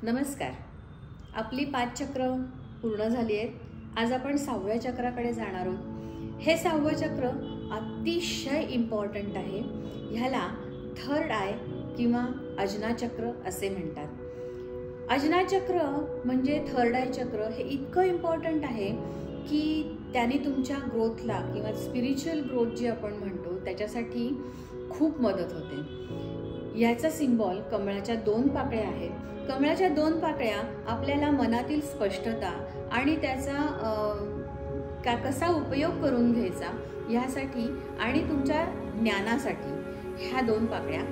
नमस्कार. आपली 5 चक्र पूर्ण झाली आहेत. आज आपण 6व्या चक्राकडे जाणार आहोत. हे 6वं चक्र अतिशय इम्पॉर्टंट आहे. ह्याला थर्ड आय किंवा अजना चक्र असे म्हणतात. अजना चक्र म्हणजे थर्ड आय चक्र हे इतकं इम्पॉर्टंट आहे की त्याने तुमच्या ग्रोथला किंवा स्पिरिच्युअल ग्रोथ जे आपण म्हणतो त्याच्यासाठी खूप मदत होते. याचा सिम्बॉल कमळाच्या 2 पाकळ्या आहेत. कमळाच्या 2 पाकळ्या आपल्याला मनातील स्पष्टता आणि त्याचा कसा उपयोग करून घ्यायचा ह्यासाठी आणि तुमच्या ज्ञानासाठी ह्या 2 पाकळ्या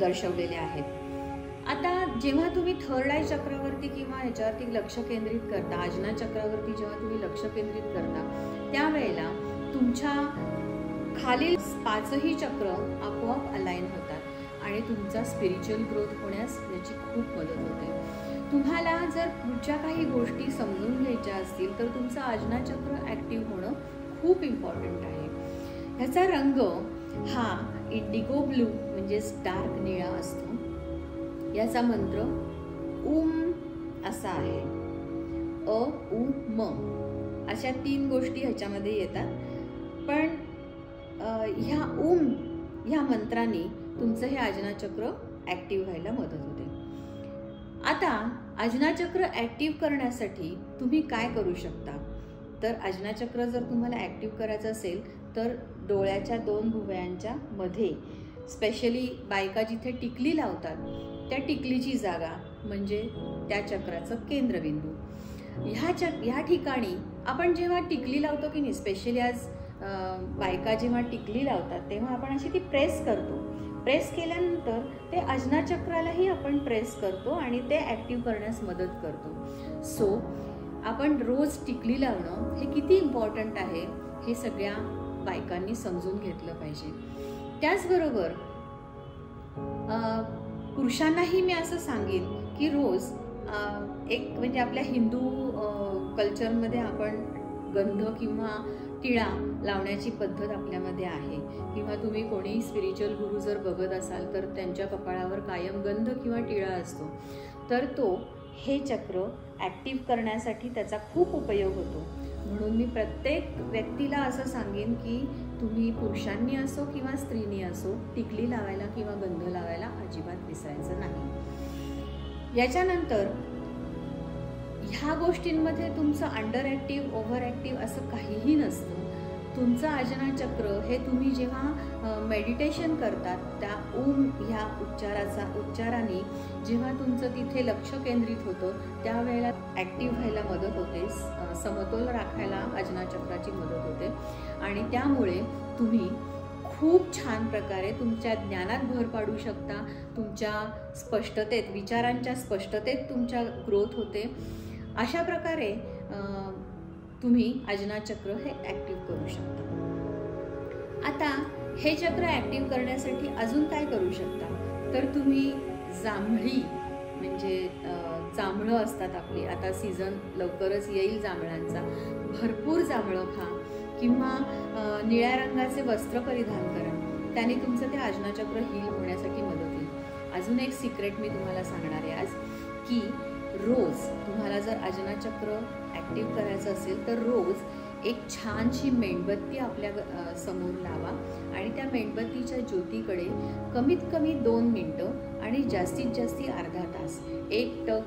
दर्शवलेल्या आहेत. आता जेव्हा तुम्ही थर्ड आय चक्रावरती किंवा ह्याच्यावरती लक्ष केंद्रित करता, अजना चक्रावरती जेव्हा तुम्ही लक्ष केंद्रित करता त्यावेळेला तुमच्या खालील 5ही चक्र आपोआप अलाइन होतात आणि तुमचा स्पिरिच्युअल ग्रोथ होण्यास याची खूप मदत होते. तुम्हाला जर पुढच्या काही गोष्टी समजून घ्यायच्या असतील तर तुमचं आजना चक्र ॲक्टिव्ह होणं खूप इम्पॉर्टंट आहे. ह्याचा रंग हा इंडिगो ब्लू म्हणजेच डार्क निळा असतो. याचा मंत्र उम असा आहे. अ उ म अशा 3 गोष्टी ह्याच्यामध्ये येतात. पण ह्या मंत्राने तुमचं हे आजना चक्र ॲक्टिव्ह व्हायला मदत होते. आता आजना चक्र ॲक्टिव्ह करण्यासाठी तुम्ही काय करू शकता? तर आजना चक्र जर तुम्हाला ॲक्टिव्ह करायचं असेल तर डोळ्याच्या 2 भुवयांच्या मध्ये, स्पेशली बायका जिथे टिकली लावतात त्या टिकलीची जागा म्हणजे त्या चक्राचं केंद्रबिंदू. ह्या ठिकाणी आपण जेव्हा टिकली लावतो की नाही, स्पेशली आज बायका जेव्हा टिकली लावतात तेव्हा आपण अशी ती प्रेस करतो. प्रेस केल्यानंतर ते आजना चक्रालाही आपण प्रेस करतो आणि ते ॲक्टिव्ह करण्यास मदत करतो. सो आपण रोज टिकली लावणं हे किती इम्पॉर्टंट आहे हे सगळ्या बायकांनी समजून घेतलं पाहिजे. त्याचबरोबर पुरुषांनाही मी असं सांगेन की रोज एक म्हणजे आपल्या हिंदू कल्चरमध्ये आपण गंध किंवा टिळा लावण्याची पद्धत आपल्यामध्ये आहे. किंवा तुम्ही कोणी स्पिरिच्युअल गुरु जर बघत असाल तर त्यांच्या कपाळावर कायम गंध किंवा टिळा असतो. तर तो हे चक्र ॲक्टिव्ह करण्यासाठी त्याचा खूप उपयोग होतो. म्हणून मी प्रत्येक व्यक्तीला असं सांगेन की तुम्ही पुरुषांनी असो किंवा स्त्रीनी असो टिकली लावायला किंवा गंध लावायला अजिबात विसरायचं नाही. याच्यानंतर ह्या गोष्टींमध्ये तुमचं अंडर ॲक्टिव्ह ओव्हर ॲक्टिव्ह असं काहीही नसतं. तुमचं आजना चक्र हे तुम्ही जेव्हा मेडिटेशन करतात त्या ओम ह्या उच्चाराने जेव्हा तुमचं तिथे लक्ष केंद्रित होतं त्यावेळेला ॲक्टिव्ह व्हायला मदत होते. समतोल राखायला आजना चक्राची मदत होते आणि त्यामुळे तुम्ही खूप छान प्रकारे तुमच्या ज्ञानात भर पाडू शकता. तुमच्या स्पष्टतेत, विचारांच्या स्पष्टतेत तुमच्या ग्रोथ होते. अशा प्रकारे तुम्ही आजना चक्र हे ॲक्टिव्ह करू शकता. आता हे चक्र ॲक्टिव्ह करण्यासाठी अजून काय करू शकता? तर तुम्ही जांभळी म्हणजे जांभळं असतात आपली, आता सीझन लवकरच येईल जांभळांचा, भरपूर जांभळं खा किंवा निळ्या रंगाचे वस्त्र परिधान करा. त्याने तुमचं ते आजना चक्र हील होण्यासाठी मदत होईल. अजून एक सिक्रेट मी तुम्हाला सांगणार आहे आज की रोज तुम्हाला जर आजना चक्र ॲक्टिव्ह करायचं असेल तर रोज एक छानशी मेणबत्ती आपल्या समोर लावा आणि त्या मेणबत्तीच्या ज्योतीकडे कमीत कमी 2 मिनटं आणि जास्तीत जास्त अर्धा तास एकटक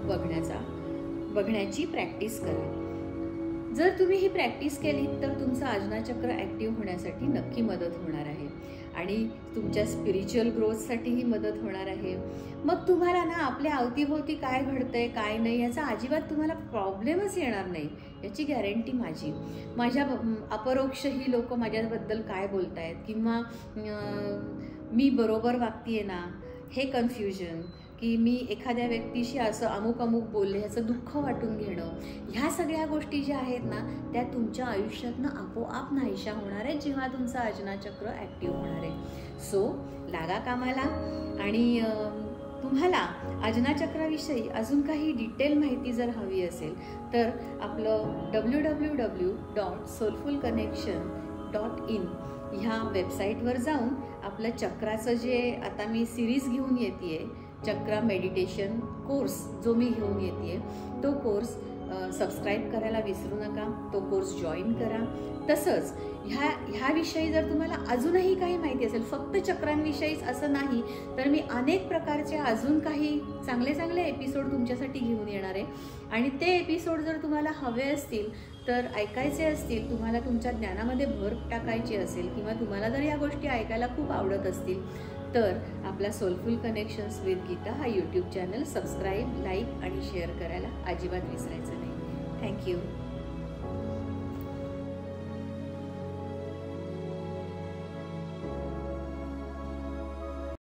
बघण्याची प्रॅक्टिस करा. जर तुम्ही ही प्रॅक्टिस केली तर तुमचं आजना चक्र ॲक्टिव्ह होण्यासाठी नक्की मदत होणार आहे आणि तुमच्या स्पिरिच्युअल ग्रोथसाठीही मदत होणार आहे. मग तुम्हाला ना आपल्या अवतीभोवती काय घडतंय काय नाही याचा अजिबात तुम्हाला प्रॉब्लेमच येणार नाही याची गॅरंटी माझी. माझ्या अपरोक्ष ही लोक माझ्याबद्दल काय बोलतायत किंवा मी बरोबर वागतीये ना हे कन्फ्युजन, की मी एखाद्या व्यक्तीशी असं अमुक बोलले ह्याचं दुःख वाटून घेणं, ह्या सगळ्या गोष्टी ज्या आहेत ना त्या तुमच्या आयुष्यातनं आपोआप नाहीशा होणार आहेत जेव्हा तुमचं आजना चक्र ॲक्टिव्ह होणार आहे. सो लागा कामाला. आणि तुम्हाला आजना चक्राविषयी अजून काही डिटेल माहिती जर हवी असेल तर आपलं www.soulfulconnection.in ह्या वेबसाईटवर जाऊन आपलं चक्राचं जे आता मी सिरीज घेऊन येते चक्रा मेडिटेशन कोर्स जो मी घेऊन येते तो कोर्स सबस्क्राईब करायला विसरू नका, तो कोर्स जॉईन करा. तसंच ह्याविषयी जर तुम्हाला अजूनही काही माहिती असेल, फक्त चक्रांविषयीच असं नाही तर मी अनेक प्रकारचे अजून काही चांगले चांगले एपिसोड तुमच्यासाठी घेऊन येणार आहे. आणि ते एपिसोड जर तुम्हाला हवे असतील तर ऐकायचे असतील, तुम्हाला तुमच्या ज्ञानामध्ये भर टाकायची असेल किंवा तुम्हाला जर या गोष्टी ऐकायला खूप आवडत असतील तर आपला सोलफुल कनेक्शन्स विथ गीता हा यूट्यूब चॅनल सबस्क्राईब, लाईक आणि शेअर करायला अजिबात विसरायचं नाही. थँक्यू.